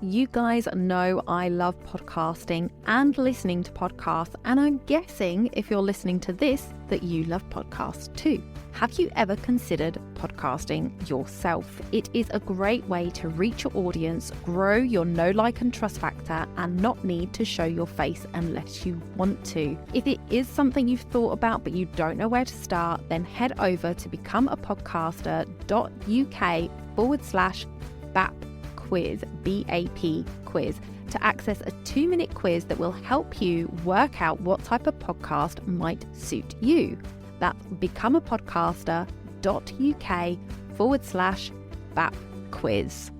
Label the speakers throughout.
Speaker 1: You guys know I love podcasting and listening to podcasts, and I'm guessing if you're listening to this that you love podcasts too. Have you ever considered podcasting yourself? It is a great way to reach your audience, grow your know, like and trust factor, and not need to show your face unless you want to. If it is something you've thought about but you don't know where to start, then head over to becomeapodcaster.uk/BAP quiz, BAP quiz, to access a 2-minute quiz that will help you work out what type of podcast might suit you. That's becomeapodcaster.uk/BAP quiz.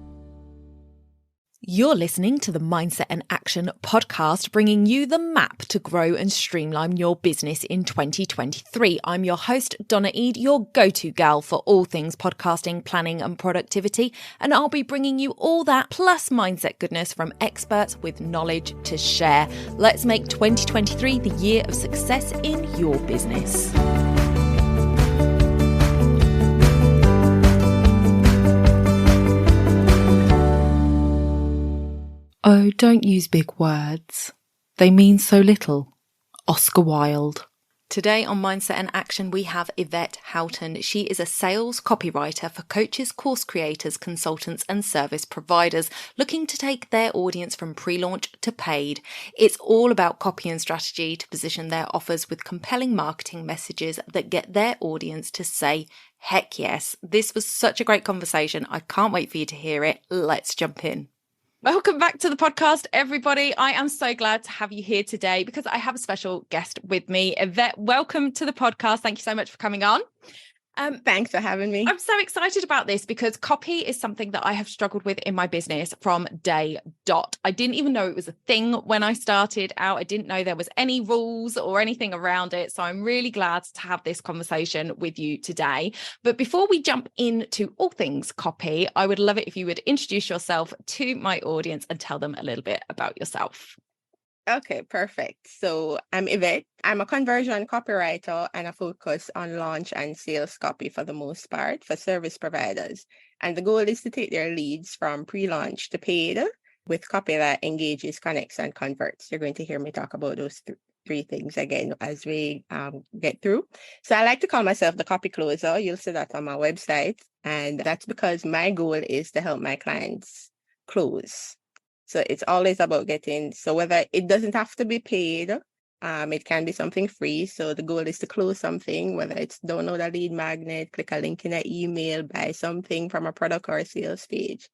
Speaker 1: You're listening to the Mindset and Action podcast, bringing you the map to grow and streamline your business in 2023. I'm your host, Donna Eade, your go-to gal for all things podcasting, planning and productivity. And I'll be bringing you all that plus mindset goodness from experts with knowledge to share. Let's make 2023 the year of success in your business. Oh, don't use big words. They mean so little. Oscar Wilde. Today on Mindset and Action, we have Yvette Haughton. She is a sales copywriter for coaches, course creators, consultants, and service providers looking to take their audience from pre-launch to paid. It's all about copy and strategy to position their offers with compelling marketing messages that get their audience to say, heck yes. This was such a great conversation. I can't wait for you to hear it. Let's jump in. Welcome back to the podcast, everybody. I am so glad to have you here today because I have a special guest with me. Yvette, welcome to the podcast. Thank you so much for coming on.
Speaker 2: Thanks for having me.
Speaker 1: I'm so excited about this because copy is something that I have struggled with in my business from day dot. I didn't even know it was a thing when I started out. I didn't know there was any rules or anything around it. So I'm really glad to have this conversation with you today. But before we jump into all things copy, I would love it if you would introduce yourself to my audience and tell them a little bit about yourself.
Speaker 2: Okay, perfect. So I'm Yvette. I'm a conversion copywriter and I focus on launch and sales copy for the most part for service providers. And the goal is to take their leads from pre-launch to paid with copy that engages, connects, and converts. You're going to hear me talk about those three things again as we get through. So I like to call myself the copy closer. You'll see that on my website. And that's because my goal is to help my clients close. So it's always about so whether it doesn't have to be paid, it can be something free. So the goal is to close something, whether it's download a lead magnet, click a link in an email, buy something from a product or a sales page.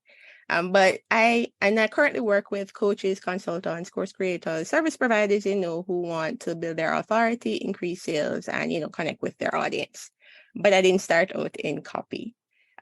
Speaker 2: But I currently work with coaches, consultants, course creators, service providers, who want to build their authority, increase sales, and, connect with their audience. But I didn't start out in copy.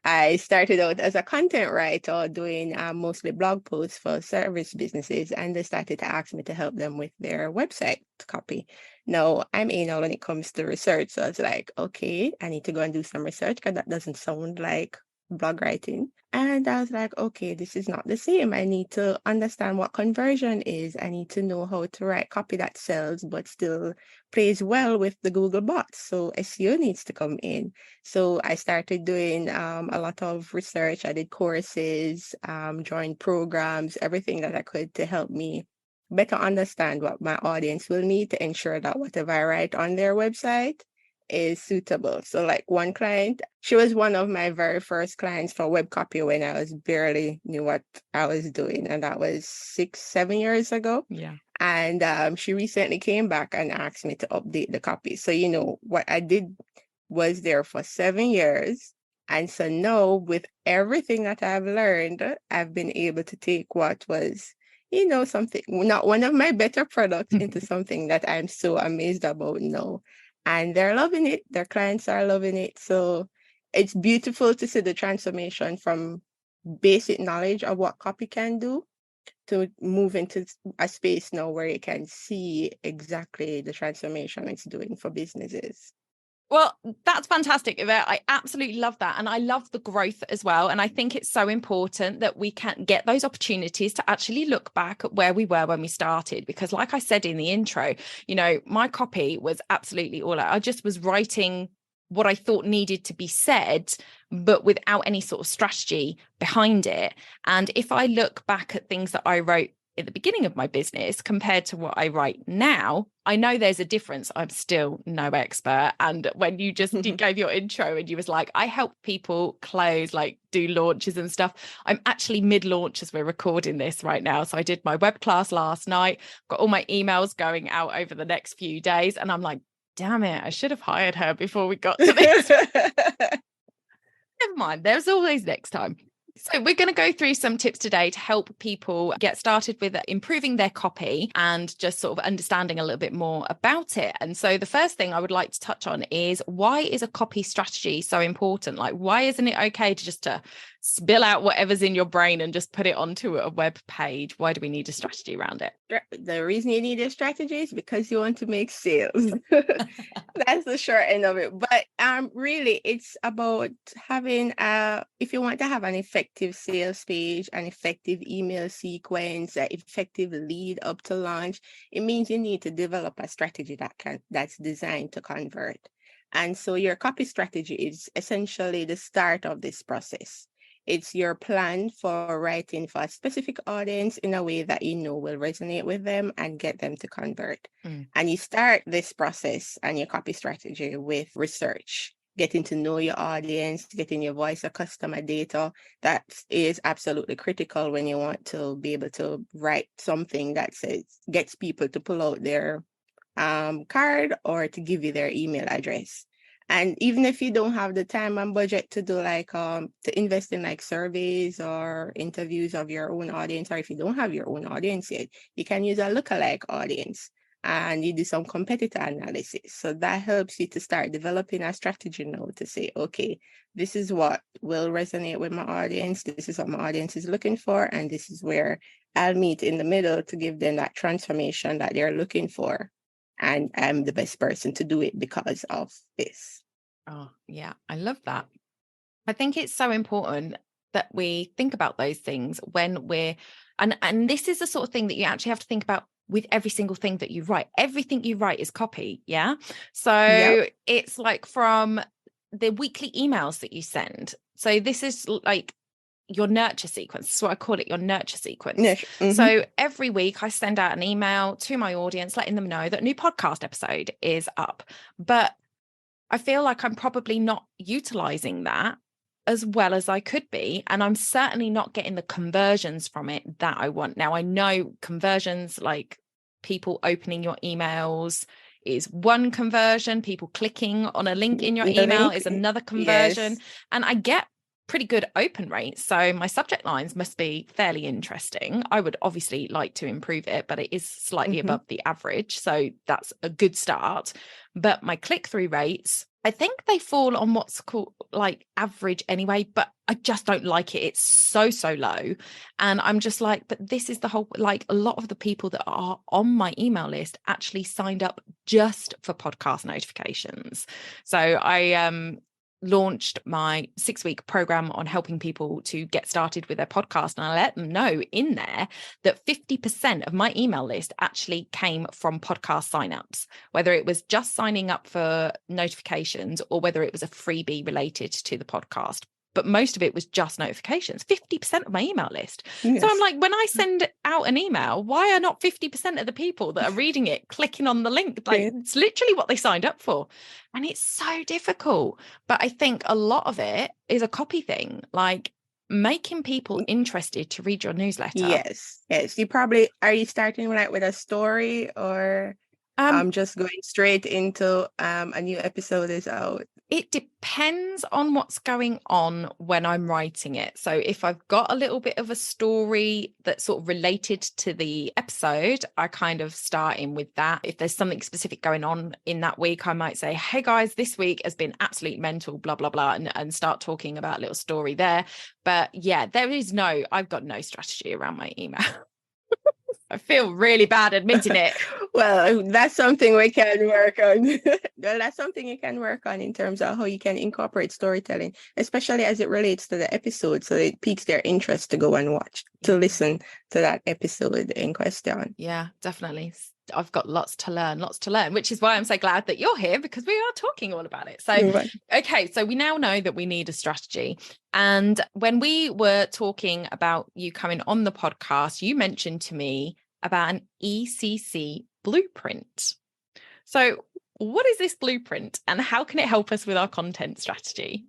Speaker 2: I started out as a content writer doing mostly blog posts for service businesses, and they started to ask me to help them with their website copy. Now, I'm anal when it comes to research, so I was like, okay, I need to go and do some research because that doesn't sound like blog writing. And I was like, okay, this is not the same. I need to understand what conversion is. I need to know how to write copy that sells, but still plays well with the Google bots. So SEO needs to come in. So I started doing a lot of research. I did courses, joined programs, everything that I could to help me better understand what my audience will need to ensure that whatever I write on their website is suitable. So like one client, she was one of my very first clients for web copy when I was barely knew what I was doing. And that was 6-7 years ago.
Speaker 1: Yeah.
Speaker 2: And she recently came back and asked me to update the copy. So, what I did was there for 7 years. And so now with everything that I've learned, I've been able to take what was, something, not one of my better products into something that I'm so amazed about now. And they're loving it. Their clients are loving it. So it's beautiful to see the transformation from basic knowledge of what copy can do to move into a space now where you can see exactly the transformation it's doing for businesses.
Speaker 1: Well, that's fantastic, Yvette. I absolutely love that. And I love the growth as well. And I think it's so important that we can get those opportunities to actually look back at where we were when we started. Because like I said in the intro, my copy was absolutely all I just was writing what I thought needed to be said, but without any sort of strategy behind it. And if I look back at things that I wrote at the beginning of my business compared to what I write now, I know there's a difference. I'm still no expert. And when you just gave your intro and you was like, I help people close, like do launches and stuff. I'm actually mid-launch as we're recording this right now. So I did my web class last night, got all my emails going out over the next few days. And I'm like, damn it, I should have hired her before we got to this. Never mind. There's always next time. So we're going to go through some tips today to help people get started with improving their copy and just sort of understanding a little bit more about it. And so the first thing I would like to touch on is, why is a copy strategy so important? Like, why isn't it okay to just spill out whatever's in your brain and just put it onto a web page? Why do we need a strategy around it?
Speaker 2: The reason you need a strategy is because you want to make sales. That's the short end of it. But really, it's about having if you want to have an effective sales page, an effective email sequence, an effective lead up to launch, it means you need to develop a strategy that's designed to convert. And so your copy strategy is essentially the start of this process. It's your plan for writing for a specific audience in a way that you know will resonate with them and get them to convert. And you start this process and your copy strategy with research, getting to know your audience, getting your voice of customer data. That is absolutely critical when you want to be able to write something that gets people to pull out their card or to give you their email address. And even if you don't have the time and budget to do to invest in like surveys or interviews of your own audience, or if you don't have your own audience yet, you can use a lookalike audience and you do some competitor analysis. So that helps you to start developing a strategy now to say, okay, this is what will resonate with my audience. This is what my audience is looking for. And this is where I'll meet in the middle to give them that transformation that they're looking for. And I'm the best person to do it because of this.
Speaker 1: Oh, yeah. I love that. I think it's so important that we think about those things when and this is the sort of thing that you actually have to think about with every single thing that you write. Everything you write is copy. Yeah. So It's like from the weekly emails that you send. So this is like your nurture sequence. That's what I call it, your nurture sequence.
Speaker 2: Mm-hmm.
Speaker 1: So every week I send out an email to my audience, letting them know that a new podcast episode is up. But I feel like I'm probably not utilizing that as well as I could be. And I'm certainly not getting the conversions from it that I want. Now, I know conversions, like people opening your emails, is one conversion. People clicking on a link in your email is another conversion.
Speaker 2: Yes.
Speaker 1: And I get pretty good open rates. So my subject lines must be fairly interesting. I would obviously like to improve it, but it is slightly above the average. So that's a good start. But my click-through rates, I think they fall on what's called like average anyway, but I just don't like it. It's so low. And I'm just like, but this is the whole, like a lot of the people that are on my email list actually signed up just for podcast notifications. So I launched my 6-week program on helping people to get started with their podcast. And I let them know in there that 50% of my email list actually came from podcast signups, whether it was just signing up for notifications or whether it was a freebie related to the podcast. But most of it was just notifications, 50% of my email list. Yes. So I'm like, when I send out an email, why are not 50% of the people that are reading it clicking on the link? Like it's literally what they signed up for. And it's so difficult. But I think a lot of it is a copy thing, like making people interested to read your newsletter.
Speaker 2: Yes. Are you starting like with a story or just going straight into a new episode is out?
Speaker 1: It depends on what's going on when I'm writing it. So if I've got a little bit of a story that's sort of related to the episode, I kind of start in with that. If there's something specific going on in that week, I might say, hey guys, this week has been absolutely mental, blah, blah, blah, and start talking about a little story there. But yeah, I've got no strategy around my email. I feel really bad admitting it.
Speaker 2: Well, that's something we can work on. Well, that's something you can work on in terms of how you can incorporate storytelling, especially as it relates to the episode. So it piques their interest to go and watch, to listen to that episode in question.
Speaker 1: Yeah, definitely. I've got lots to learn, which is why I'm so glad that you're here, because we are talking all about it. So, okay, so we now know that we need a strategy. And when we were talking about you coming on the podcast, you mentioned to me about an ECC blueprint. So what is this blueprint and how can it help us with our content strategy?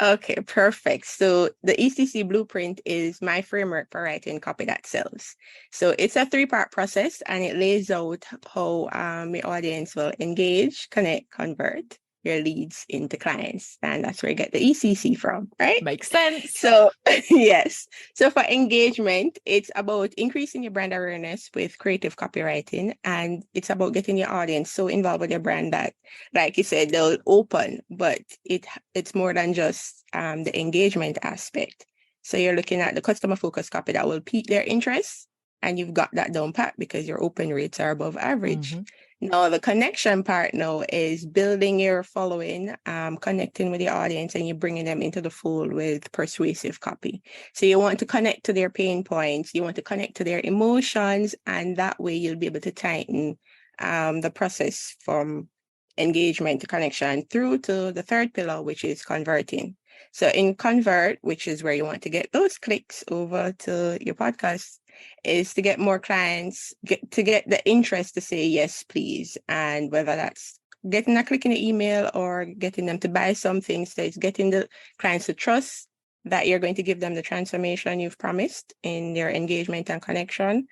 Speaker 2: Okay, perfect. So the ECC blueprint is my framework for writing copy that sells. So it's a 3-part process, and it lays out how your audience will engage, connect, convert your leads into clients. And that's where you get the ECC from, right?
Speaker 1: Makes sense.
Speaker 2: So yes. So for engagement, it's about increasing your brand awareness with creative copywriting. And it's about getting your audience so involved with your brand that, like you said, they'll open, but it's more than just the engagement aspect. So you're looking at the customer focused copy that will pique their interest, and you've got that down pat because your open rates are above average. Mm-hmm. Now, the connection part now is building your following, connecting with your audience, and you're bringing them into the fold with persuasive copy. So you want to connect to their pain points, you want to connect to their emotions, and that way you'll be able to tighten the process from engagement to connection through to the third pillar, which is converting. So in convert, which is where you want to get those clicks over to your podcast, is to get more clients, to get the interest to say yes, please. And whether that's getting a click in the email or getting them to buy something, so it's getting the clients to trust that you're going to give them the transformation you've promised in their engagement and connection.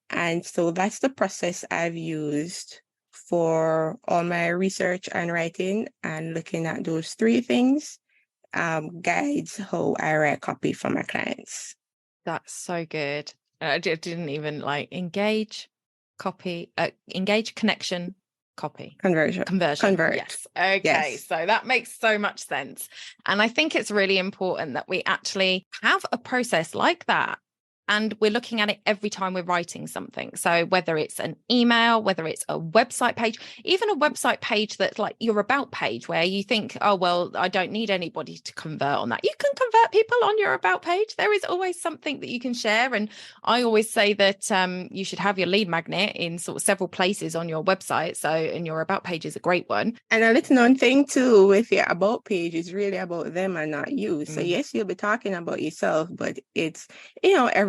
Speaker 2: And so that's the process I've used for all my research and writing, and looking at those 3 things guides how I write copy for my clients.
Speaker 1: That's so good. I didn't even engage, copy, engage, connection, copy, conversion.
Speaker 2: Convert.
Speaker 1: Yes. Okay. Yes. So that makes so much sense. And I think it's really important that we actually have a process like that. And we're looking at it every time we're writing something. So whether it's an email, whether it's a website page, even a website page that's like your about page, where you think, oh, well, I don't need anybody to convert on that. You can convert people on your about page. There is always something that you can share. And I always say that you should have your lead magnet in sort of several places on your website. So, and your about page is a great one.
Speaker 2: And a little known thing too with your about page is really about them and not you. So yes, you'll be talking about yourself, but it's,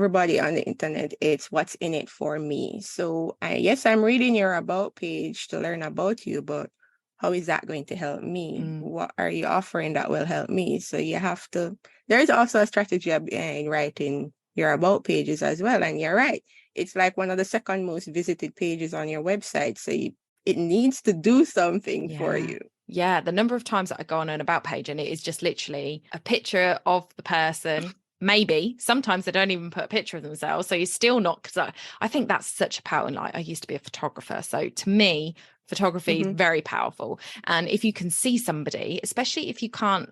Speaker 2: everybody on the internet, it's what's in it for me. So yes, I'm reading your about page to learn about you, but how is that going to help me? What are you offering that will help me? So you have to, there's also a strategy behind writing your about pages as well. And you're right. It's like one of the second most visited pages on your website. So it needs to do something for you.
Speaker 1: Yeah. The number of times that I go on an about page and it is just literally a picture of the person. Maybe sometimes they don't even put a picture of themselves. So you're still not, because I think that's such a power. And I used to be a photographer. So to me, photography is very powerful. And if you can see somebody, especially if you can't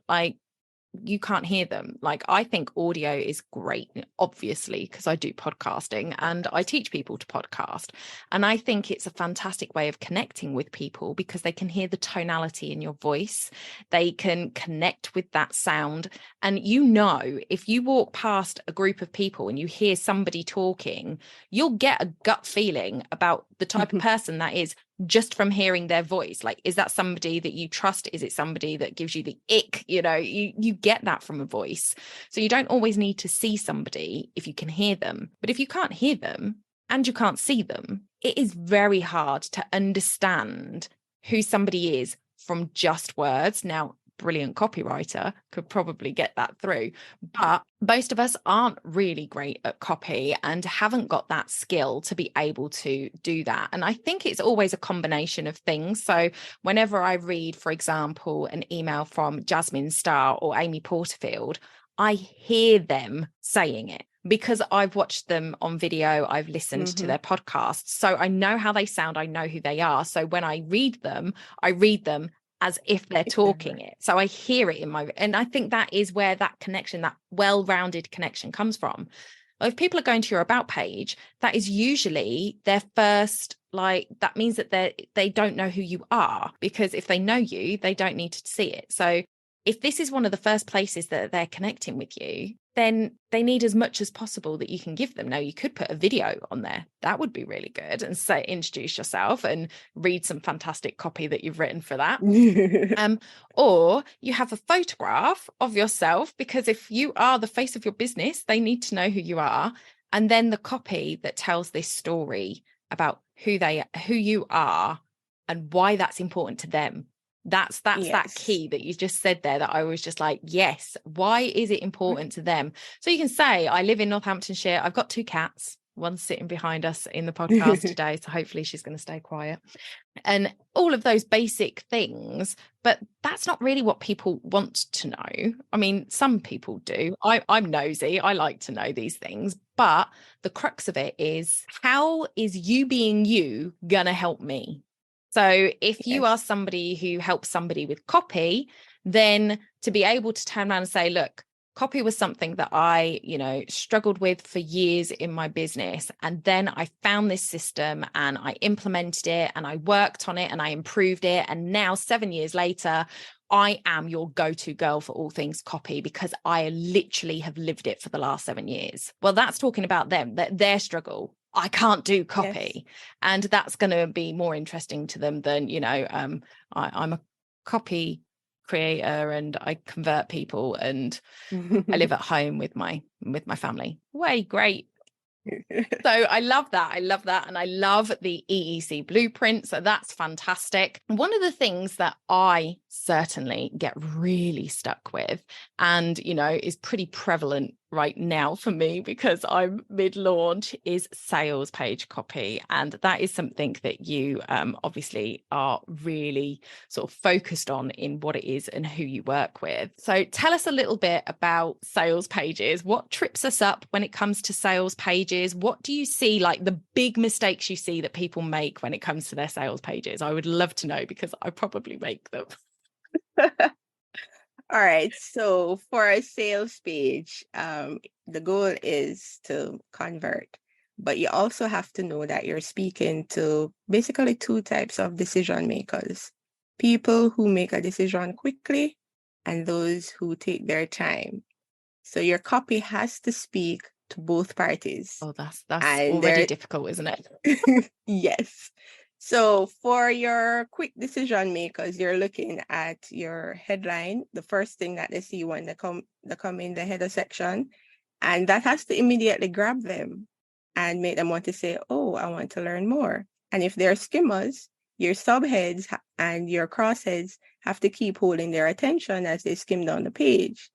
Speaker 1: you can't hear them. I think audio is great, obviously, because I do podcasting and I teach people to podcast. And I think it's a fantastic way of connecting with people because they can hear the tonality in your voice. They can connect with that sound. And if you walk past a group of people and you hear somebody talking, you'll get a gut feeling about the type of person that is just from hearing their voice. Is that somebody that you trust? Is it somebody that gives you the ick? You get that from a voice. So you don't always need to see somebody if you can hear them. But if you can't hear them and you can't see them, it is very hard to understand who somebody is from just words. Now, brilliant copywriter could probably get that through, but most of us aren't really great at copy and haven't got that skill to be able to do that. And I think it's always a combination of things. So whenever I read, for example, an email from Jasmine Starr or Amy Porterfield, I hear them saying it because I've watched them on video, I've listened to their podcasts. So I know how they sound, I know who they are. So when I read them as if they're talking it. So I hear it and I think that is where that connection, that well-rounded connection comes from. If people are going to your about page, that is usually their first, that means that they don't know who you are, because if they know you, they don't need to see it. So if this is one of the first places that they're connecting with you, then they need as much as possible that you can give them. Now, you could put a video on there. That would be really good. And say, introduce yourself and read some fantastic copy that you've written for that. Or you have a photograph of yourself, because if you are the face of your business, they need to know who you are. And then the copy that tells this story about who you are and why that's important to them. That's
Speaker 2: Yes.
Speaker 1: that key that you just said there, that I was just like, yes, why is it important to them? So you can say, I live in Northamptonshire. I've got 2 cats. One's sitting behind us in the podcast today. So hopefully she's going to stay quiet. And all of those basic things, but that's not really what people want to know. I mean, some people do. I'm nosy. I like to know these things. But the crux of it is, how is you being you going to help me? So if you are somebody who helps somebody with copy, then to be able to turn around and say, look, copy was something that I, struggled with for years in my business. And then I found this system and I implemented it and I worked on it and I improved it. And now 7 years later, I am your go-to girl for all things copy, because I literally have lived it for the last 7 years. Well, that's talking about them, their struggle. I can't do copy. Yes. And that's going to be more interesting to them than, I'm a copy creator and I convert people and I live at home with my family. Way great. So I love that. And I love the EEC blueprint. So that's fantastic. One of the things that I certainly get really stuck with, and, is pretty prevalent right now for me because I'm mid-launch, is sales page copy. And that is something that you obviously are really sort of focused on in what it is and who you work with. So tell us a little bit about sales pages. What trips us up when it comes to sales pages? What do you see, like the big mistakes you see that people make when it comes to their sales pages? I would love to know, because I probably make them.
Speaker 2: All right. So for a sales page, the goal is to convert, but you also have to know that you're speaking to basically 2 types of decision makers: people who make a decision quickly and those who take their time. So your copy has to speak to both parties.
Speaker 1: Oh, that's already difficult, isn't it?
Speaker 2: Yes. So for your quick decision makers, you're looking at your headline, the first thing that they see when they come in the header section, and that has to immediately grab them and make them want to say, oh, I want to learn more. And if they're skimmers, your subheads and your crossheads have to keep holding their attention as they skim down the page.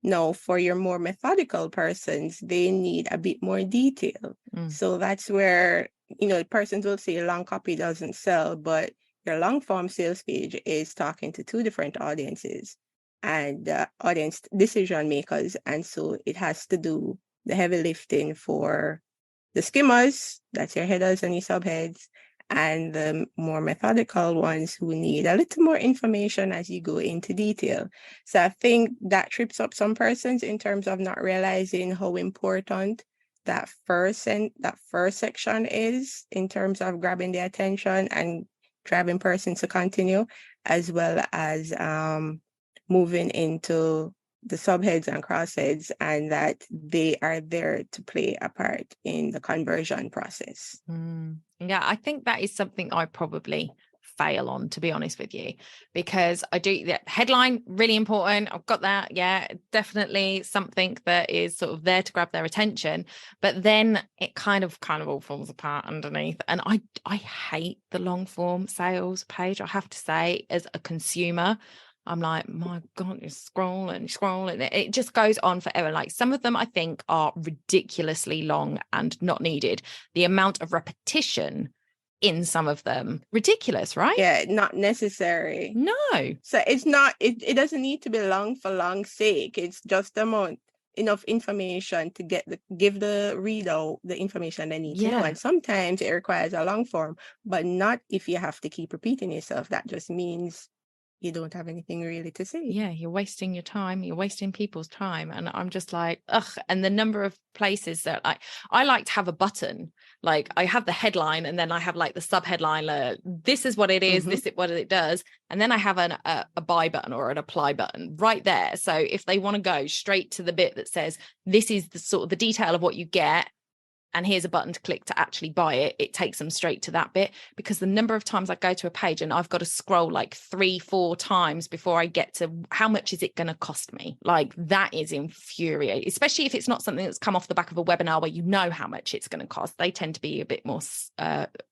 Speaker 2: Now, for your more methodical persons, they need a bit more detail. So that's where, persons will say long copy doesn't sell, but your long form sales page is talking to 2 different audiences and audience decision makers. And so it has to do the heavy lifting for the skimmers, that's your headers and your subheads, and the more methodical ones who need a little more information as you go into detail. So I think that trips up some persons in terms of not realizing how important that first section is in terms of grabbing the attention and driving persons to continue, as well as moving into the subheads and crossheads, and that they are there to play a part in the conversion process.
Speaker 1: Yeah, I think that is something I probably fail on, to be honest with you, because I do the headline really important. I've got that. Yeah, definitely something that is sort of there to grab their attention, but then it kind of all falls apart underneath. And I hate the long form sales page. I have to say, as a consumer, I'm like, my God, you're scrolling. It just goes on forever. Like, some of them I think are ridiculously long and not needed. The amount of repetition in some of them, ridiculous, right?
Speaker 2: Yeah, not necessary.
Speaker 1: No.
Speaker 2: So it's not, it doesn't need to be long for long's sake. It's just enough information to give the reader the information they need to know. And sometimes it requires a long form, but not if you have to keep repeating yourself. That just means you don't have anything really to say.
Speaker 1: Yeah, you're wasting your time, you're wasting people's time. And I'm just like, ugh. And the number of places that I like to have a button, like I have the headline and then I have like the sub headline, this is what it is, this is what it does. And then I have a buy button or an apply button right there. So if they want to go straight to the bit that says, this is the sort of the detail of what you get, and here's a button to click to actually buy it, it takes them straight to that bit. Because the number of times I go to a page and I've got to scroll like 3-4 times before I get to how much is it going to cost me? Like that is infuriating, especially if it's not something that's come off the back of a webinar where you know how much it's going to cost. They tend to be a bit more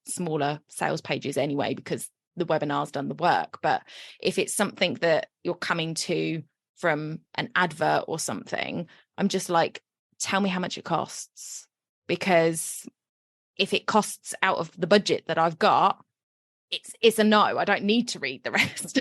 Speaker 1: smaller sales pages anyway, because the webinar's done the work. But if it's something that you're coming to from an advert or something, I'm just like, tell me how much it costs. Because if it costs out of the budget that I've got, it's a no. I don't need to read the rest.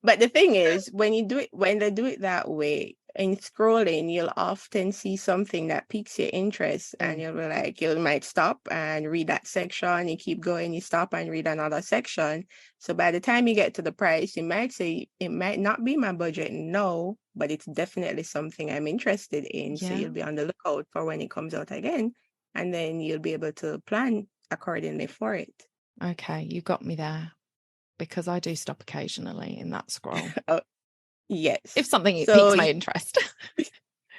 Speaker 2: But the thing is, when they do it that way, in scrolling, you'll often see something that piques your interest, and you'll be like, you might stop and read that section. You keep going, you stop and read another section. So by the time you get to the price, you might say, it might not be my budget, no, but it's definitely something I'm interested in.
Speaker 1: Yeah.
Speaker 2: So you'll be on the lookout for when it comes out again, and then you'll be able to plan accordingly for it.
Speaker 1: Okay, you got me there, because I do stop occasionally in that scroll.
Speaker 2: Oh, yes.
Speaker 1: If something piques my interest.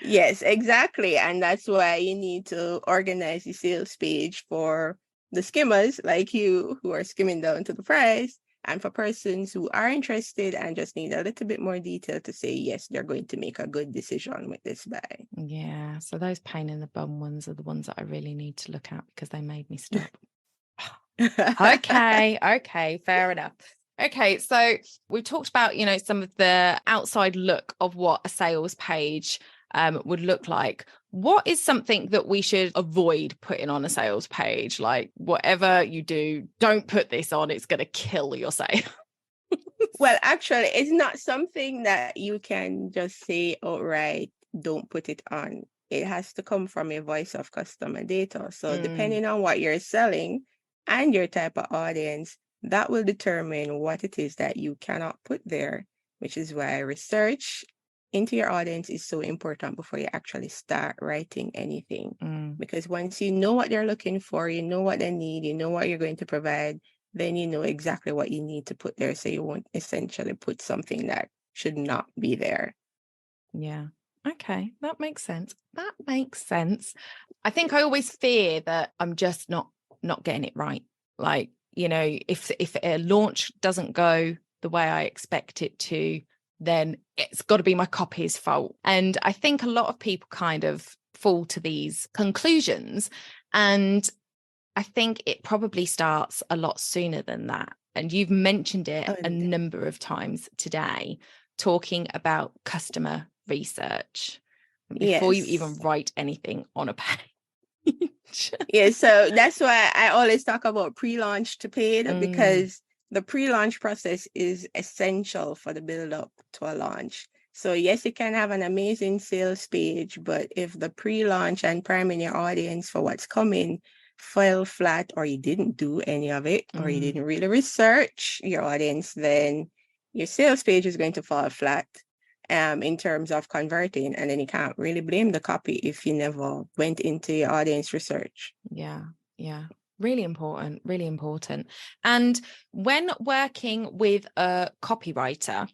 Speaker 2: Yes, exactly. And that's why you need to organize the sales page for the skimmers like you, who are skimming down to the price, and for persons who are interested and just need a little bit more detail to say, yes, they're going to make a good decision with this buy.
Speaker 1: Yeah. So those pain in the bum ones are the ones that I really need to look at, because they made me stop. Okay, fair enough. Okay, so we talked about, some of the outside look of what a sales page would look like. What is something that we should avoid putting on a sales page? Like, whatever you do, don't put this on. It's going to kill your sale.
Speaker 2: Well, actually, it's not something that you can just say, outright, don't put it on. It has to come from a voice of customer data. So depending on what you're selling and your type of audience, that will determine what it is that you cannot put there, which is why research into your audience is so important before you actually start writing anything. Because once you know what they're looking for, you know what they need, you know what you're going to provide, then you know exactly what you need to put there. So you won't essentially put something that should not be there.
Speaker 1: Yeah. Okay. That makes sense. I think I always fear that I'm just not getting it right. Like, if a launch doesn't go the way I expect it to, then it's got to be my copy's fault. And I think a lot of people kind of fall to these conclusions. And I think it probably starts a lot sooner than that. And you've mentioned it a number of times today, talking about customer research before you even write anything on a page.
Speaker 2: Yeah, so that's why I always talk about pre-launch to paid, because the pre-launch process is essential for the build-up to a launch. So yes, you can have an amazing sales page, but if the pre-launch and priming your audience for what's coming fell flat, or you didn't do any of it, or you didn't really research your audience, then your sales page is going to fall flat in terms of converting. And then you can't really blame the copy if you never went into your audience research.
Speaker 1: Yeah. Really important. And when working with a copywriter,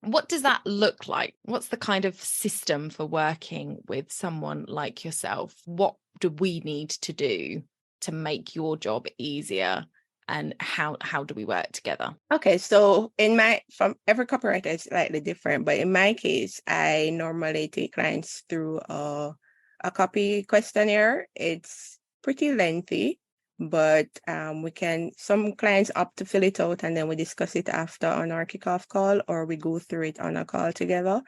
Speaker 1: what does that look like? What's the kind of system for working with someone like yourself? What do we need to do to make your job easier? And how do we work together?
Speaker 2: Okay, so from every copywriter is slightly different, but in my case, I normally take clients through a copy questionnaire. It's pretty lengthy, but some clients opt to fill it out and then we discuss it after on our kickoff call, or we go through it on a call together.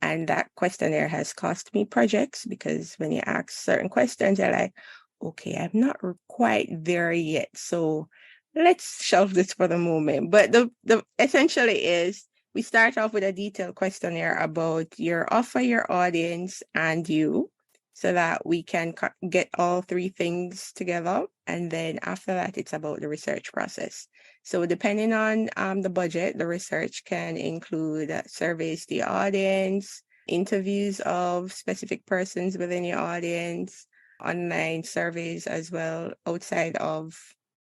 Speaker 2: And that questionnaire has cost me projects, because when you ask certain questions, you're like, okay, I'm not quite there yet. So let's shelve this for the moment. But the essentially is, we start off with a detailed questionnaire about your offer, your audience, and you, so that we can get all three things together. And then after that, it's about the research process. So depending on the budget, the research can include surveys to your audience, interviews of specific persons within your audience, online surveys as well outside of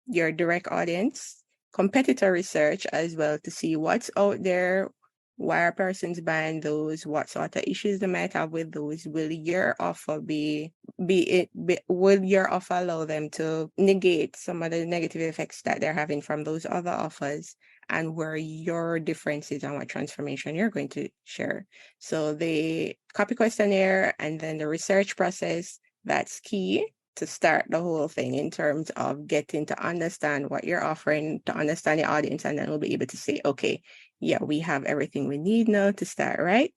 Speaker 2: your direct audience, competitor research as well to see what's out there, why are persons buying those, what sort of issues they might have with those. Will your offer will your offer allow them to negate some of the negative effects that they're having from those other offers, and where your differences and what transformation you're going to share. So the copy questionnaire and then the research process, that's key to start the whole thing in terms of getting to understand what you're offering, to understand your audience, and then we'll be able to say, okay, yeah, we have everything we need now to start, right?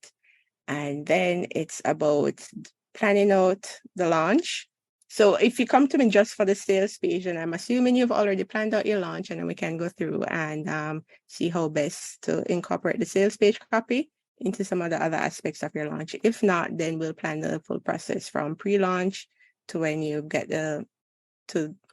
Speaker 2: And then it's about planning out the launch. So if you come to me just for the sales page, and I'm assuming you've already planned out your launch, and then we can go through and see how best to incorporate the sales page copy into some of the other aspects of your launch. If not, then we'll plan the full process from pre-launch to when you get to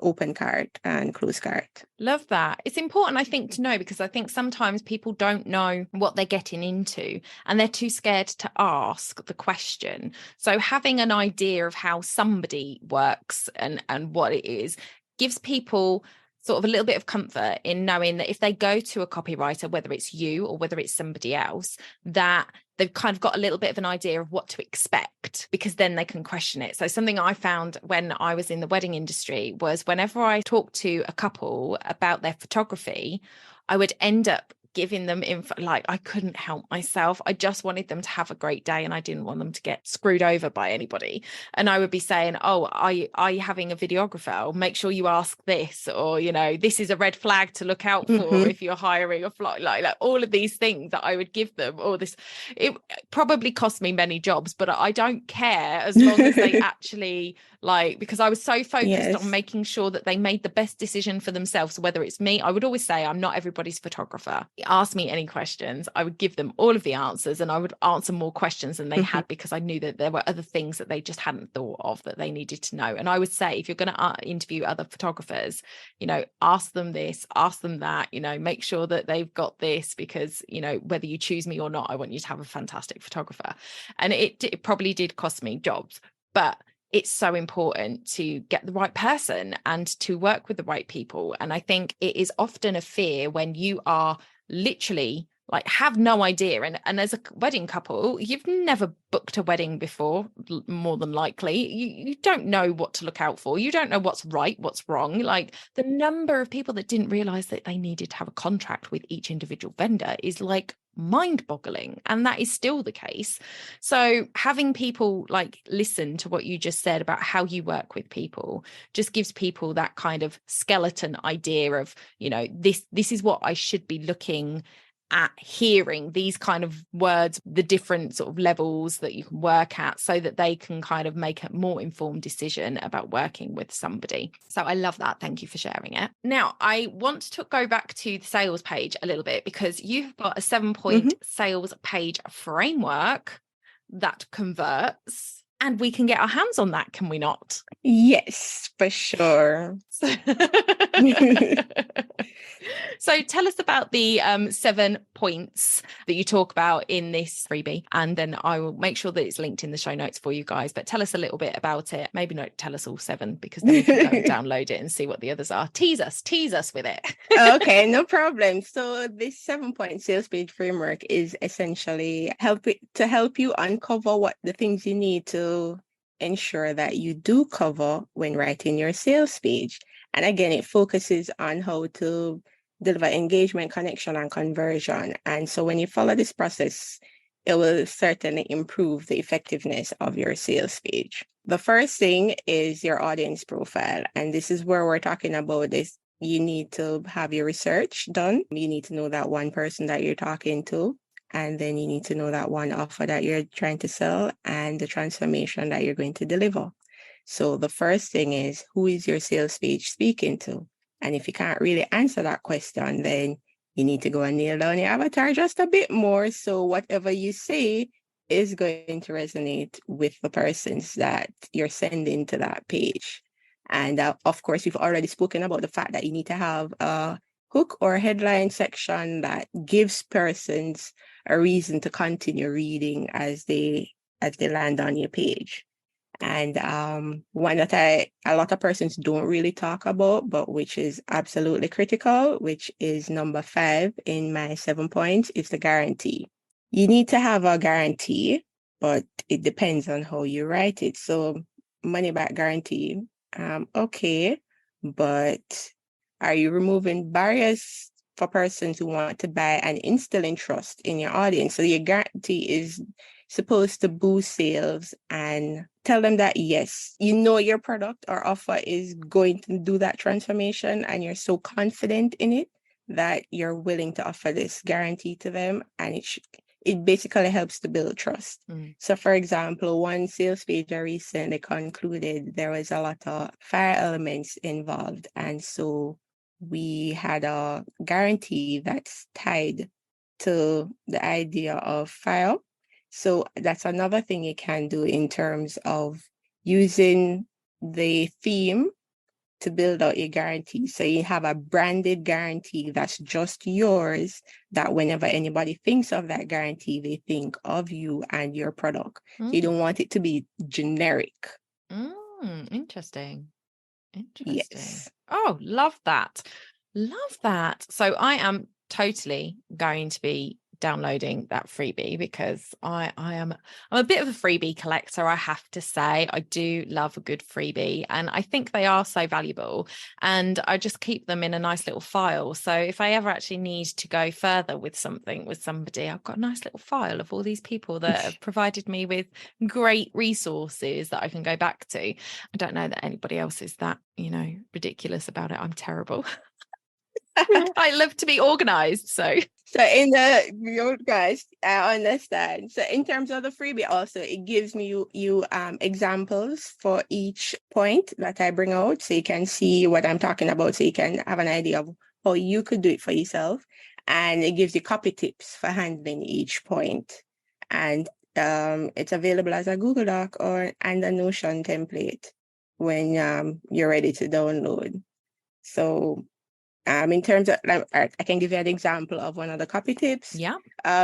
Speaker 2: open cart and close cart.
Speaker 1: Love that. It's important, I think, to know, because I think sometimes people don't know what they're getting into and they're too scared to ask the question. So having an idea of how somebody works and what it is gives people sort of a little bit of comfort in knowing that if they go to a copywriter, whether it's you or whether it's somebody else, that they've kind of got a little bit of an idea of what to expect, because then they can question it. So something I found when I was in the wedding industry was whenever I talked to a couple about their photography, I would end up giving them info. Like, I couldn't help myself. I just wanted them to have a great day and I didn't want them to get screwed over by anybody. And I would be saying, oh, are you having a videographer? Or make sure you ask this, or, you know, this is a red flag to look out for if you're hiring a flight, like all of these things that I would give them. All this, it probably cost me many jobs, but I don't care as long as they actually because I was so focused on making sure that they made the best decision for themselves. So whether it's me, I would always say, I'm not everybody's photographer. Ask me any questions. I would give them all of the answers, and I would answer more questions than they had, because I knew that there were other things that they just hadn't thought of that they needed to know. And I would say, if you're going to interview other photographers, you know, ask them this, ask them that, you know, make sure that they've got this, because, you know, whether you choose me or not, I want you to have a fantastic photographer. And it probably did cost me jobs, but it's so important to get the right person and to work with the right people. And I think it is often a fear when you are literally have no idea. And as a wedding couple, you've never booked a wedding before, more than likely. You don't know what to look out for. You don't know what's right, what's wrong. Like, the number of people that didn't realize that they needed to have a contract with each individual vendor is mind-boggling, and that is still the case. So having people listen to what you just said about how you work with people just gives people that kind of skeleton idea of, you know, this is what I should be looking at, hearing these kind of words, the different sort of levels that you can work at, so that they can kind of make a more informed decision about working with somebody. So I love that. Thank you for sharing it. Now, I want to go back to the sales page a little bit, because you've got a 7-point sales page framework that converts, and we can get our hands on that, can we not?
Speaker 2: Yes, for sure.
Speaker 1: So tell us about the 7 points that you talk about in this freebie, and then I will make sure that it's linked in the show notes for you guys. But tell us a little bit about it. Maybe not tell us all 7, because then you can go and download it and see what the others are. Tease us with it.
Speaker 2: Okay, no problem. So this 7-point sales page framework is essentially to help you uncover what the things you need to ensure that you do cover when writing your sales page. And again, it focuses on how to deliver engagement, connection, and conversion. And so when you follow this process, it will certainly improve the effectiveness of your sales page. The first thing is your audience profile. And this is where we're talking about this. You need to have your research done. You need to know that one person that you're talking to. And then you need to know that one offer that you're trying to sell and the transformation that you're going to deliver. So the first thing is, who is your sales page speaking to? And if you can't really answer that question, then you need to go and nail down your avatar just a bit more. So whatever you say is going to resonate with the persons that you're sending to that page. And of course, we've already spoken about the fact that you need to have a hook or headline section that gives persons a reason to continue reading as they land on your page. And one that a lot of persons don't really talk about, but which is absolutely critical, which is number 5 in my 7 points, is the guarantee. You need to have a guarantee, but it depends on how you write it. So money back guarantee, okay, but are you removing barriers for persons who want to buy and instilling trust in your audience? So your guarantee is supposed to boost sales and tell them that, yes, you know your product or offer is going to do that transformation and you're so confident in it that you're willing to offer this guarantee to them, and it basically helps to build trust. So for example, one sales page I recently concluded, there was a lot of fire elements involved, and so we had a guarantee that's tied to the idea of fire. So that's another thing you can do in terms of using the theme to build out your guarantee. So you have a branded guarantee that's just yours, that whenever anybody thinks of that guarantee, they think of you and your product. So you don't want it to be generic.
Speaker 1: Interesting.
Speaker 2: Yes.
Speaker 1: Oh, love that. Love that. So I am totally going to be downloading that freebie because I'm a bit of a freebie collector, I have to say. I do love a good freebie, and I think they are so valuable, and I just keep them in a nice little file. So if I ever actually need to go further with something with somebody, I've got a nice little file of all these people that have provided me with great resources that I can go back to. I don't know that anybody else is that, ridiculous about it. I'm terrible. I love to be organized. So
Speaker 2: in the guys, I understand. So in terms of the freebie, also it gives me you examples for each point that I bring out, so you can see what I'm talking about, so you can have an idea of how you could do it for yourself, and it gives you copy tips for handling each point. And it's available as a Google Doc and a Notion template when you're ready to download. So in terms of, I can give you an example of one of the copy tips.
Speaker 1: Yeah.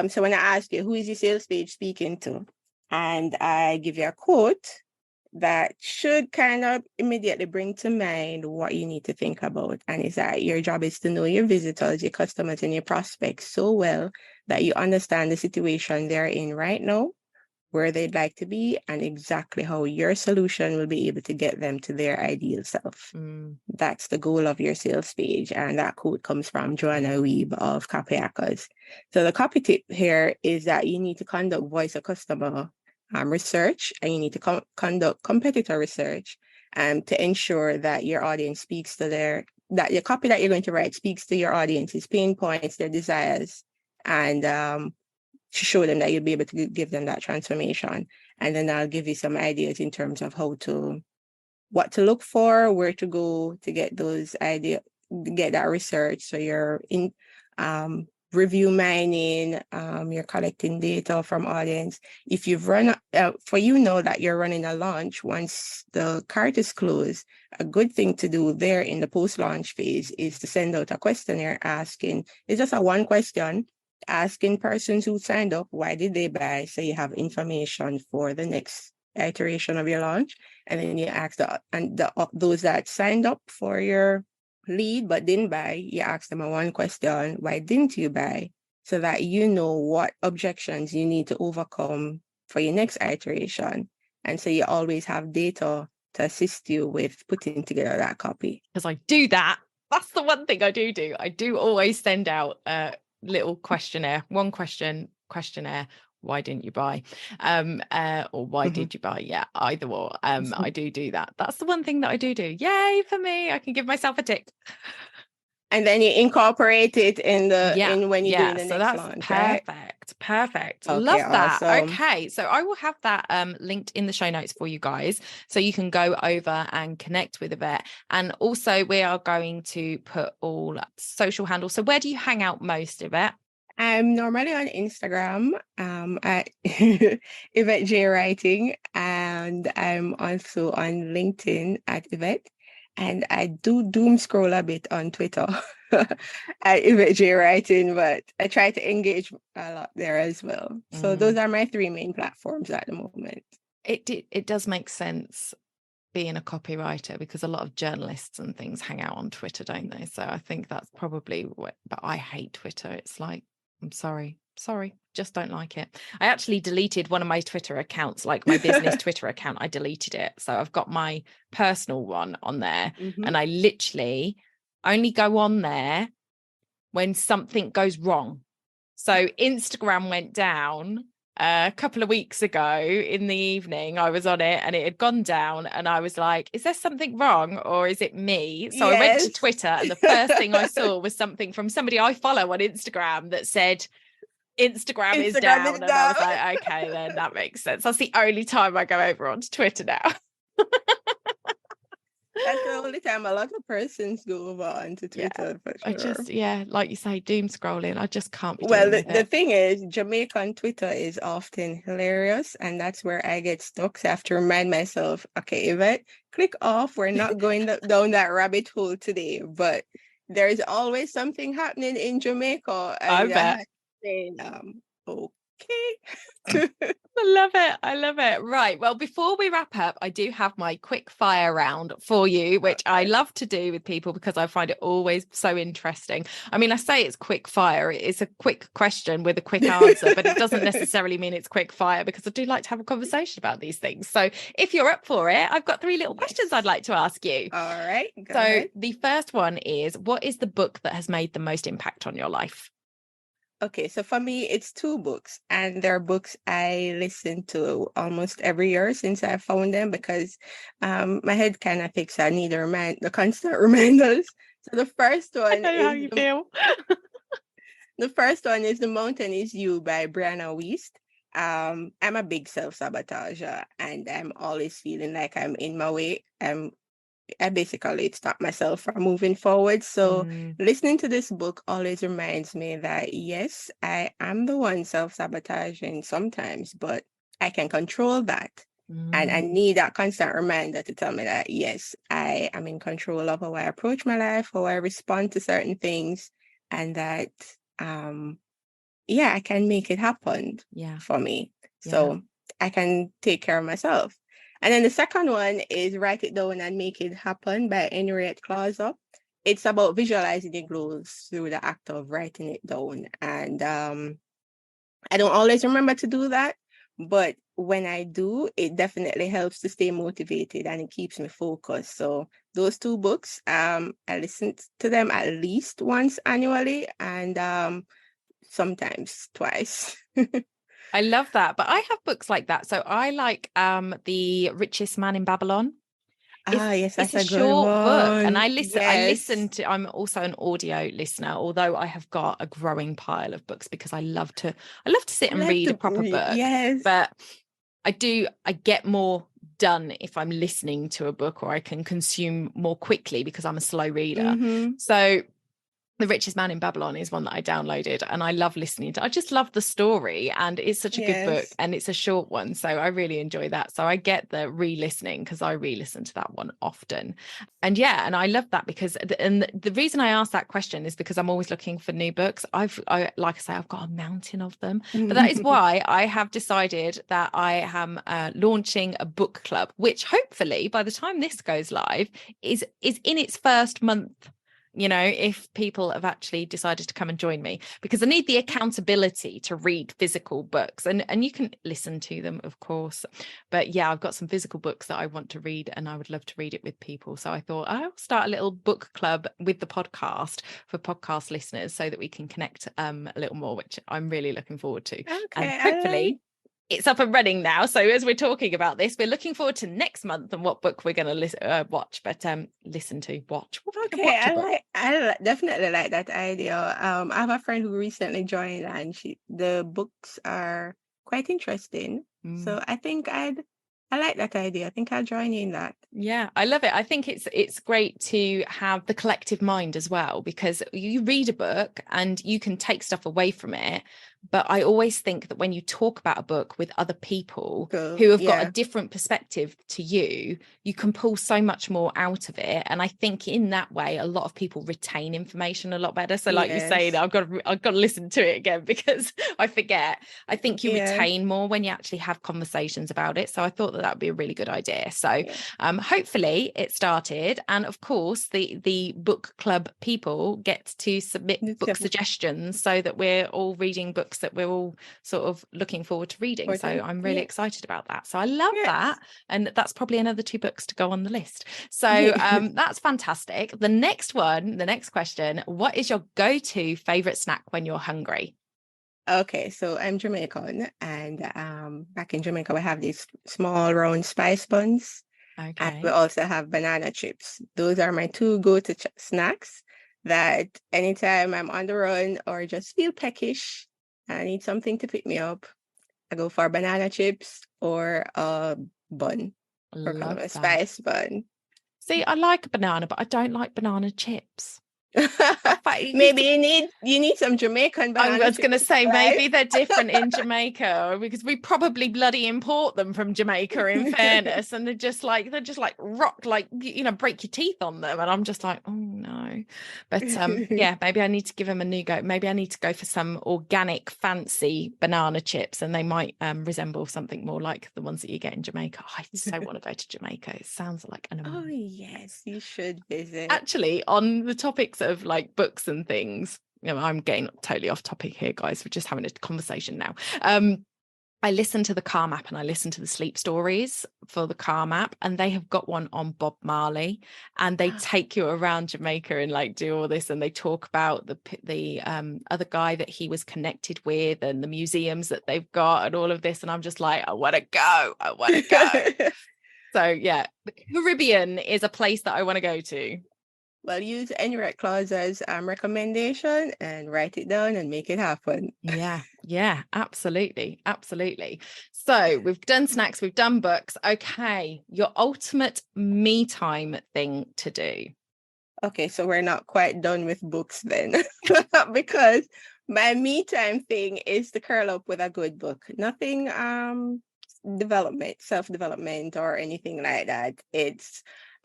Speaker 2: So when I ask you, who is your sales page speaking to? And I give you a quote that should kind of immediately bring to mind what you need to think about. And it's that your job is to know your visitors, your customers, and your prospects so well that you understand the situation they're in right now, where they'd like to be, and exactly how your solution will be able to get them to their ideal self. That's the goal of your sales page. And that quote comes from Joanna Weeb of Copy Hackers. So the copy tip here is that you need to conduct voice of customer research, and you need to conduct competitor research to ensure that your audience speaks to that your copy that you're going to write speaks to your audience's pain points, their desires, and to show them that you'll be able to give them that transformation. And then I'll give you some ideas in terms of what to look for, where to go to get those ideas, get that research. So you're in review mining, you're collecting data from audience. If you've run, that you're running a launch, once the cart is closed, a good thing to do there in the post-launch phase is to send out a questionnaire asking, it's just a one question, asking persons who signed up, why did they buy? So you have information for the next iteration of your launch. And then you ask those that signed up for your lead but didn't buy, you ask them a one question, why didn't you buy? So that you know what objections you need to overcome for your next iteration. And so you always have data to assist you with putting together that copy.
Speaker 1: Because I do that. That's the one thing I do. I do always send out little questionnaire, one questionnaire, why didn't you buy, or why did you buy? Yeah, either or. I do that. That's the one thing that I do. Yay for me. I can give myself a tick.
Speaker 2: And then you incorporate it in when you're doing the next launch.
Speaker 1: Perfect.
Speaker 2: Okay,
Speaker 1: love that.
Speaker 2: awesome.
Speaker 1: Okay, so I will have that linked in the show notes for you guys, so you can go over and connect with Yvette. And also we are going to put all social handles. So where do you hang out most, Yvette?
Speaker 2: I'm normally on Instagram at Yvette J Writing, and I'm also on LinkedIn at Yvette. And I do doom scroll a bit on Twitter at Yvette Writing, but I try to engage a lot there as well. So those are my three main platforms at the moment.
Speaker 1: It does make sense being a copywriter, because a lot of journalists and things hang out on Twitter, don't they? So I think that's probably what, but I hate Twitter. It's like, I'm sorry, just don't like it. I actually deleted one of my Twitter accounts, like my business Twitter account. I deleted it. So I've got my personal one on there, and I literally only go on there when something goes wrong. So Instagram went down a couple of weeks ago in the evening. I was on it and it had gone down, and I was like, is there something wrong or is it me? So I went to Twitter, and the first thing I saw was something from somebody I follow on Instagram that said Instagram is down. And I was like, okay, then that makes sense. That's the only time I go over onto Twitter now.
Speaker 2: That's the only time a lot of persons go over onto Twitter, for sure.
Speaker 1: I just, like you say, doom scrolling. I just can't be
Speaker 2: Well, the thing is, Jamaican Twitter is often hilarious, and that's where I get stuck. So I have to remind myself, okay, Yvette, click off. We're not going down that rabbit hole today, but there is always something happening in Jamaica. And
Speaker 1: I bet.
Speaker 2: Okay.
Speaker 1: I love it. Right. Well, before we wrap up, I do have my quick fire round for you, which I love to do with people because I find it always so interesting. I mean, I say it's quick fire. It's a quick question with a quick answer, but it doesn't necessarily mean it's quick fire, because I do like to have a conversation about these things. So if you're up for it, I've got 3 little questions I'd like to ask you.
Speaker 2: All right.
Speaker 1: Go ahead. The first one is, what is the book that has made the most impact on your life?
Speaker 2: Okay, so for me, it's 2 books, and they're books I listen to almost every year since I found them, because my head kind of thinks I need the constant reminders. So the first one
Speaker 1: I know how you feel.
Speaker 2: The first one is The Mountain Is You by Brianna Wiest. I'm a big self-sabotager, and I'm always feeling like I'm in my way. I basically stop myself from moving forward. So listening to this book always reminds me that, yes, I am the one self-sabotaging sometimes, but I can control that. And I need that constant reminder to tell me that, yes, I am in control of how I approach my life, how I respond to certain things, and that, I can make it happen for me. So I can take care of myself. And then the second one is Write It Down and Make It Happen by Henriette Clauser. It's about visualizing your goals through the act of writing it down. And I don't always remember to do that, but when I do, it definitely helps to stay motivated and it keeps me focused. So those 2 books, I listen to them at least once annually, and sometimes twice.
Speaker 1: I love that. But I have books like that. So I like The Richest Man in Babylon.
Speaker 2: Yes, that's
Speaker 1: it's a short book. And I listen to, I'm also an audio listener, although I have got a growing pile of books because I love to sit and read a proper book.
Speaker 2: Yes.
Speaker 1: But I get more done if I'm listening to a book, or I can consume more quickly because I'm a slow reader. So The Richest Man in Babylon is one that I downloaded, and I love listening to. I just love the story, and it's such a good book, and it's a short one, so I really enjoy that. So I get the re-listening because I re-listen to that one often. And I love that because the reason I asked that question is because I'm always looking for new books. Like I say, I've got a mountain of them, but that is why I have decided that I am launching a book club, which hopefully by the time this goes live is in its first month. If people have actually decided to come and join me, because I need the accountability to read physical books, and you can listen to them, of course. But I've got some physical books that I want to read, and I would love to read it with people. So I thought I'll start a little book club with the podcast for podcast listeners so that we can connect a little more, which I'm really looking forward to.
Speaker 2: Okay,
Speaker 1: and hopefully it's up and running now. So as we're talking about this, we're looking forward to next month and what book we're going to watch, but listen to watch.
Speaker 2: Okay, I definitely like that idea. I have a friend who recently joined, and the books are quite interesting. So I think I like that idea. I think I'll join in that.
Speaker 1: Yeah, I love it. I think it's great to have the collective mind as well, because you read a book and you can take stuff away from it, But I always think that when you talk about a book with other people
Speaker 2: So,
Speaker 1: who have got a
Speaker 2: yeah.
Speaker 1: different perspective to you, you can pull so much more out of it. And I think in that way, a lot of people retain information a lot better. So like you say,
Speaker 2: Yes.
Speaker 1: I've got to listen to it again because I forget. I think you
Speaker 2: Yeah.
Speaker 1: retain more when you actually have conversations about it. So I thought that would be a really good idea. So
Speaker 2: Yeah.
Speaker 1: hopefully it started. And of course, the book club people get to submit book suggestions so that we're all reading books that we're all sort of looking forward to reading. So I'm really excited about that. So I love that. And that's probably another 2 books to go on the list. So that's fantastic. The next question, what is your go-to favorite snack when you're hungry?
Speaker 2: Okay, so I'm Jamaican, and back in Jamaica we have these small round spice buns, and we
Speaker 1: Okay.
Speaker 2: also have banana chips. Those are my 2 go-to snacks that anytime I'm on the run or just feel peckish, I need something to pick me up, I go for banana chips or a bun, or kind of
Speaker 1: Love
Speaker 2: a
Speaker 1: that.
Speaker 2: spice bun.
Speaker 1: See, I like a banana, but I don't like banana chips.
Speaker 2: Maybe you need some Jamaican
Speaker 1: I
Speaker 2: banana
Speaker 1: was going to
Speaker 2: chips
Speaker 1: say
Speaker 2: in life.
Speaker 1: maybe they're different in Jamaica because we probably bloody import them from Jamaica, in fairness, and they're just like rock, like, you know, break your teeth on them, and I'm just like, oh no. But yeah, maybe I need to give them a new go. Maybe I need to go for some organic fancy banana chips, and they might resemble something more like the ones that you get in Jamaica. I so want to go to Jamaica. It sounds like an
Speaker 2: Oh yes, you should visit.
Speaker 1: Actually, on the topics of like books and things, you know, I'm getting totally off topic here, guys. We're just having a conversation now. I listen to the Calm app and I listen to the sleep stories for the Calm app, and they have got one on Bob Marley, and they take you around Jamaica and like do all this, and they talk about the other guy that he was connected with and the museums that they've got and all of this, and I'm just like, I want to go. So yeah, the Caribbean is a place that I want to go to.
Speaker 2: Well, use Enright Clause's recommendation and write it down and make it happen.
Speaker 1: Yeah, absolutely. So we've done snacks, we've done books. Okay, your ultimate me time thing to do.
Speaker 2: Okay, so we're not quite done with books then, because my me time thing is to curl up with a good book. Nothing self-development or anything like that.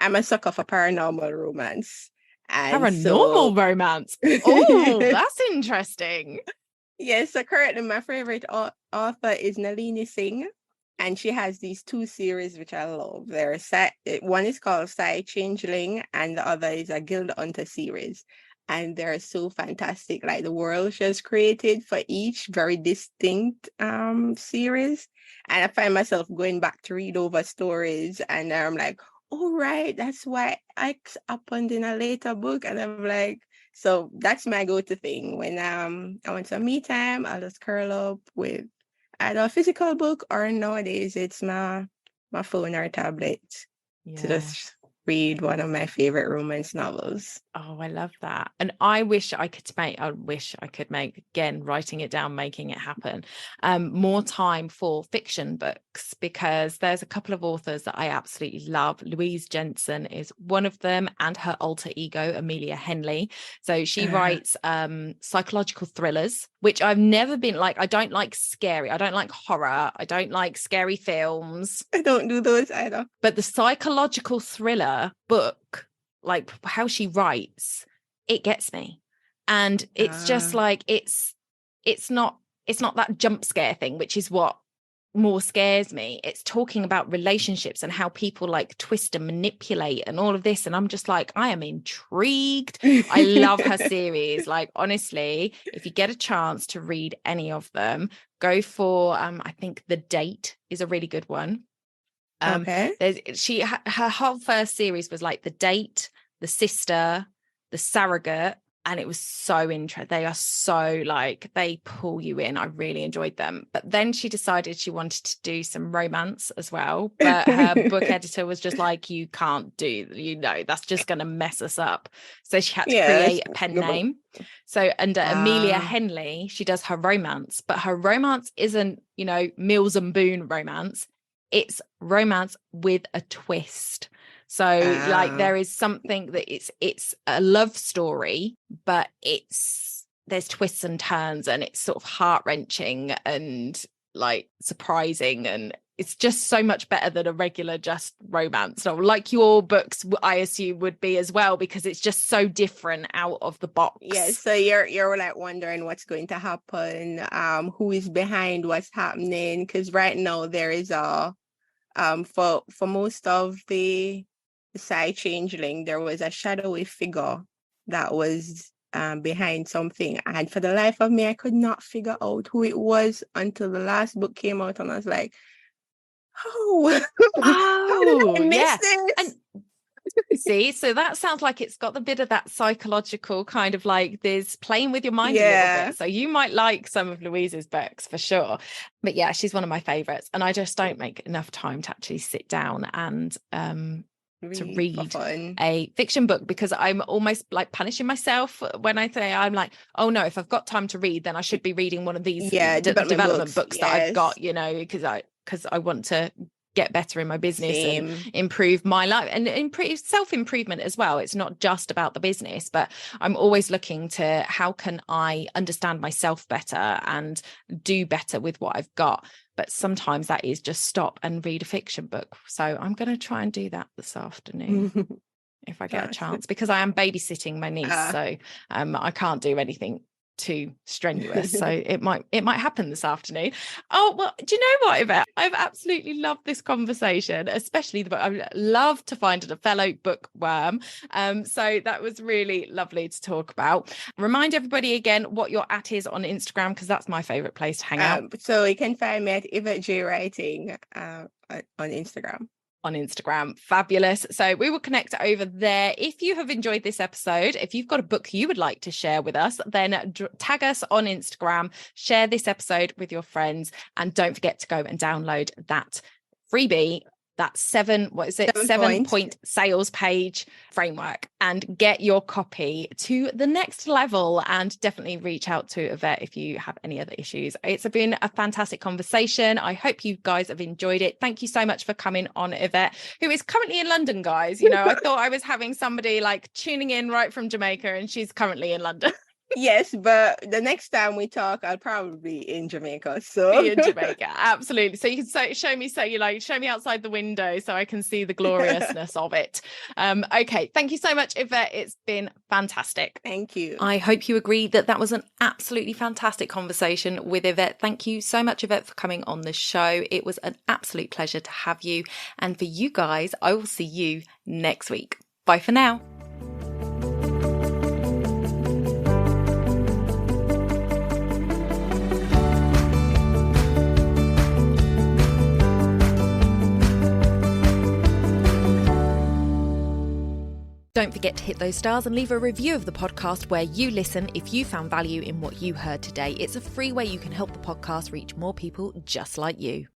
Speaker 2: I'm a sucker for paranormal romance. And so
Speaker 1: Paranormal romance. Oh, that's interesting.
Speaker 2: yes, so currently my favorite author is Nalini Singh, and she has these 2 series which I love. One is called Psy Changeling, and the other is a Guild Hunter series. And they're so fantastic. Like the world she has created for each very distinct series. And I find myself going back to read over stories, and I'm like, oh right, that's why X happened in a later book. And I'm like, so that's my go-to thing. When I want some me time, I'll just curl up with either a physical book, or nowadays it's my phone or tablet to just read one of my favorite romance novels.
Speaker 1: Oh, I love that. And I wish I could make, again, writing it down, making it happen, more time for fiction books, because there's a couple of authors that I absolutely love. Louise Jensen is one of them, and her alter ego, Amelia Henley. So she writes psychological thrillers, which I've never been like. I don't like scary. I don't like horror. I don't like scary films.
Speaker 2: I don't do those either.
Speaker 1: But the psychological thriller book, like how she writes, it gets me. And it's just like it's not that jump scare thing, which is what more scares me. It's talking about relationships and how people like twist and manipulate and all of this, and I'm just like, I am intrigued. I love her series. Like, honestly, if you get a chance to read any of them, go for I think The Date is a really good one.
Speaker 2: Okay.
Speaker 1: Her whole first series was like The Date, The Sister, The Surrogate, and it was so interesting. They are so like, they pull you in. I really enjoyed them. But then she decided she wanted to do some romance as well. But her book editor was just like, you can't do, that's just going to mess us up. So she had to create a pen name. So under Amelia Henley, she does her romance, but her romance isn't, Mills and Boone romance. It's romance with a twist. So like there is something that it's a love story, but it's there's twists and turns, and it's sort of heart-wrenching and like surprising, and it's just so much better than a regular just romance novel, like your books I assume would be as well, because it's just so different out of the box.
Speaker 2: Yeah, so you're like wondering what's going to happen, who is behind what's happening, because right now there is a for most of the side changeling, there was a shadowy figure that was behind something, and for the life of me I could not figure out who it was until the last book came out, and I was like, oh, how did I miss this?
Speaker 1: And see, so that sounds like it's got the bit of that psychological kind of like there's playing with your mind a little bit. So you might like some of Louise's books for sure. But yeah, she's one of my favorites, and I just don't make enough time to actually sit down and read a fiction book, because I'm almost like punishing myself when I say, I'm like, oh no, if I've got time to read, then I should be reading one of these development books that I've got, you know, because I want to get better in my business and improve my life and improve self-improvement as well. It's not just about the business, but I'm always looking to how can I understand myself better and do better with what I've got. But sometimes that is just stop and read a fiction book. So I'm going to try and do that this afternoon if I get a chance, because I am babysitting my niece. So I can't do anything too strenuous, so it might happen this afternoon. Oh well, do you know what, Yvette? I've absolutely loved this conversation, especially the book. I love to find a fellow bookworm, so that was really lovely to talk about. Remind everybody again what your @ is on Instagram, because that's my favorite place to hang out.
Speaker 2: So you can find me at Yvette J Writing on Instagram.
Speaker 1: Fabulous. So we will connect over there. If you have enjoyed this episode, if you've got a book you would like to share with us, then tag us on Instagram, share this episode with your friends, and don't forget to go and download that freebie, that 7-point sales page framework, and get your copy to the next level. And definitely reach out to Yvette if you have any other issues. It's been a fantastic conversation. I hope you guys have enjoyed it. Thank you so much for coming on, Yvette, who is currently in London, guys. You know, I thought I was having somebody like tuning in right from Jamaica, and she's currently in London.
Speaker 2: Yes, but the next time we talk, I'll probably be in Jamaica. So
Speaker 1: be in Jamaica, absolutely. So you can show me outside the window so I can see the gloriousness of it. Okay, thank you so much, Yvette. It's been fantastic.
Speaker 2: Thank you.
Speaker 1: I hope you agree that was an absolutely fantastic conversation with Yvette. Thank you so much, Yvette, for coming on the show. It was an absolute pleasure to have you. And for you guys, I will see you next week. Bye for now. Don't forget to hit those stars and leave a review of the podcast where you listen if you found value in what you heard today. It's a free way you can help the podcast reach more people just like you.